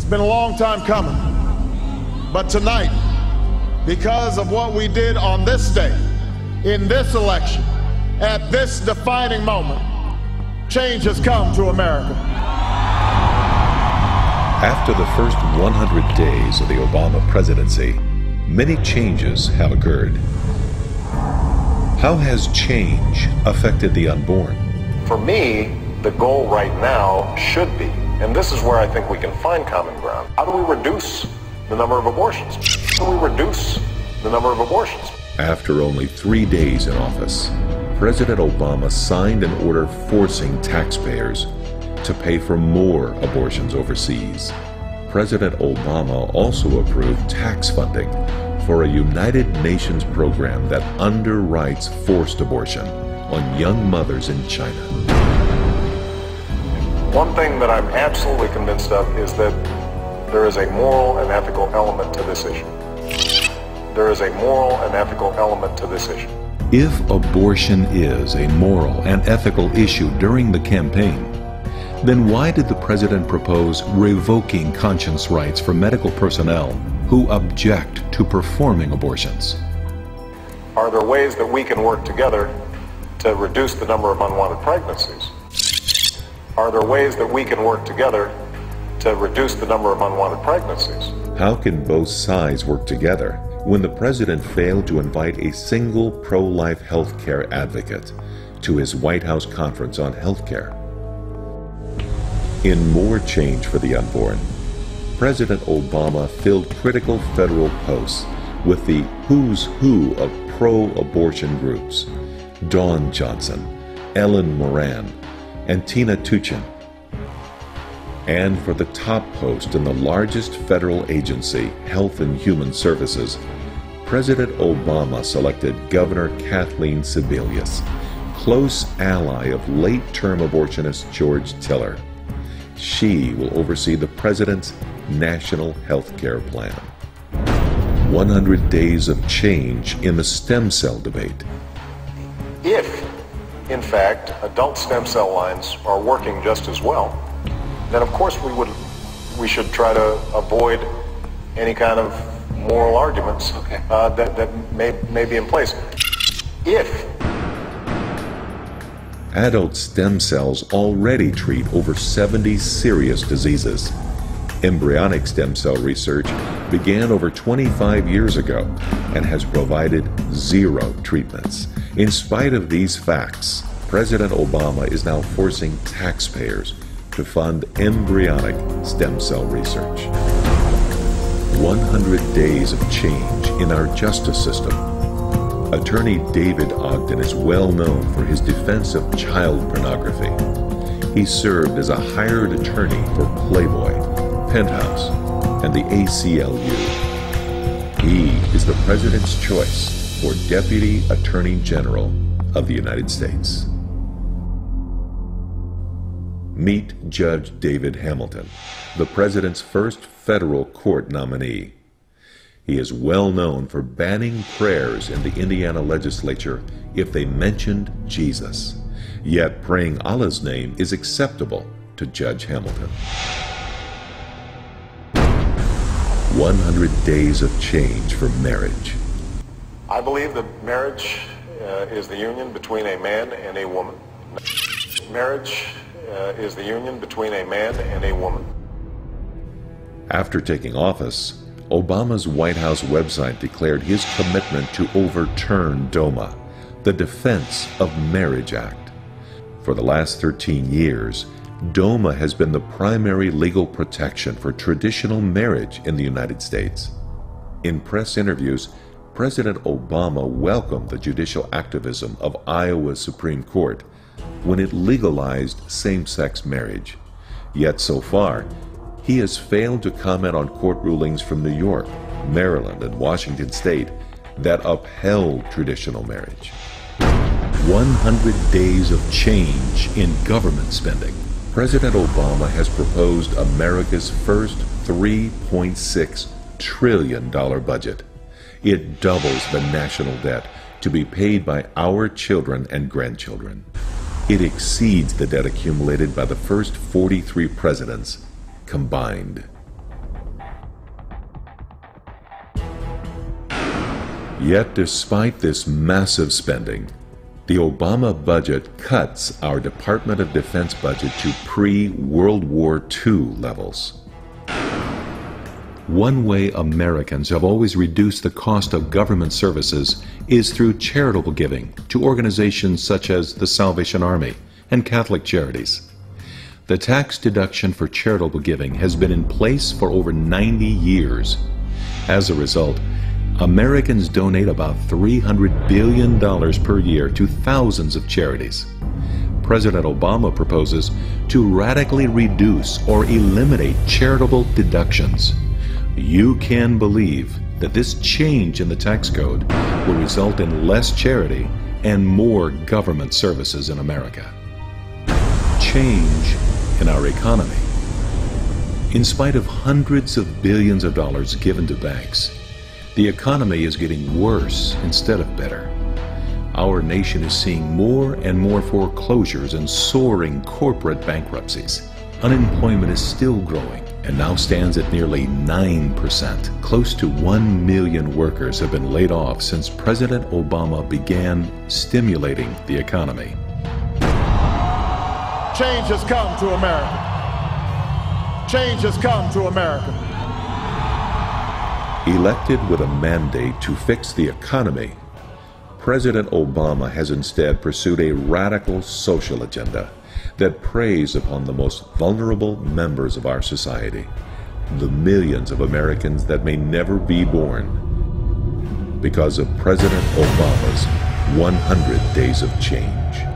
been a long time coming, but tonight, because of what we did on this day, in this election, at this defining moment, change has come to America. After the first 100 days of the Obama presidency, many changes have occurred. How has change affected the unborn? For me, the goal right now should be, and this is where I think we can find common ground, how do we reduce the number of abortions? How do we reduce the number of abortions? After only 3 days in office, President Obama signed an order forcing taxpayers to pay for more abortions overseas. President Obama also approved tax funding for a United Nations program that underwrites forced abortion on young mothers in China. One thing that I'm absolutely convinced of is that there is a moral and ethical element to this issue. There is a moral and ethical element to this issue. If abortion is a moral and ethical issue during the campaign, then why did the president propose revoking conscience rights for medical personnel who object to performing abortions? Are there ways that we can work together to reduce the number of unwanted pregnancies? Are there ways that we can work together to reduce the number of unwanted pregnancies? How can both sides work together when the president failed to invite a single pro-life health care advocate to his White House conference on health care? In more change for the unborn, President Obama filled critical federal posts with the who's who of pro-abortion groups: Dawn Johnson, Ellen Moran, and Tina Tuchin. And for the top post in the largest federal agency, Health and Human Services, President Obama selected Governor Kathleen Sebelius, close ally of late-term abortionist George Tiller. She will oversee the president's national health care plan. 100 days of change in the stem cell debate. If, in fact, adult stem cell lines are working just as well, then of course we should try to avoid any kind of moral arguments that may be in place. If adult stem cells already treat over 70 serious diseases. Embryonic stem cell research began over 25 years ago and has provided 0 treatments. In spite of these facts, President Obama is now forcing taxpayers to fund embryonic stem cell research. 100 days of change in our justice system. Attorney David Ogden is well known for his defense of child pornography. He served as a hired attorney for Playboy, Penthouse, and the ACLU. He is the President's choice for Deputy Attorney General of the United States. Meet Judge David Hamilton, the President's first federal court nominee. He is well known for banning prayers in the Indiana legislature if they mentioned Jesus. Yet praying Allah's name is acceptable to Judge Hamilton. 100 days of change for marriage. I believe that marriage is the union between a man and a woman. Marriage is the union between a man and a woman. After taking office, Obama's White House website declared his commitment to overturn DOMA, the Defense of Marriage Act. For the last 13 years, DOMA has been the primary legal protection for traditional marriage in the United States. In press interviews, President Obama welcomed the judicial activism of Iowa's Supreme Court when it legalized same-sex marriage. Yet so far, he has failed to comment on court rulings from New York, Maryland, and Washington State that upheld traditional marriage. 100 days of change in government spending. President Obama has proposed America's first $3.6 trillion budget. It doubles the national debt to be paid by our children and grandchildren. It exceeds the debt accumulated by the first 43 presidents combined. Yet despite this massive spending, the Obama budget cuts our Department of Defense budget to pre-World War II levels. One way Americans have always reduced the cost of government services is through charitable giving to organizations such as the Salvation Army and Catholic Charities. The tax deduction for charitable giving has been in place for over 90 years. As a result, Americans donate about $300 billion per year to thousands of charities. President Obama proposes to radically reduce or eliminate charitable deductions. You can believe that this change in the tax code will result in less charity and more government services in America. Change in our economy. In spite of hundreds of billions of dollars given to banks, the economy is getting worse instead of better. Our nation is seeing more and more foreclosures and soaring corporate bankruptcies. Unemployment is still growing and now stands at nearly 9%. Close to 1 million workers have been laid off since President Obama began stimulating the economy. Change has come to America. Change has come to America. Elected with a mandate to fix the economy, President Obama has instead pursued a radical social agenda that preys upon the most vulnerable members of our society, the millions of Americans that may never be born, because of President Obama's 100 Days of Change.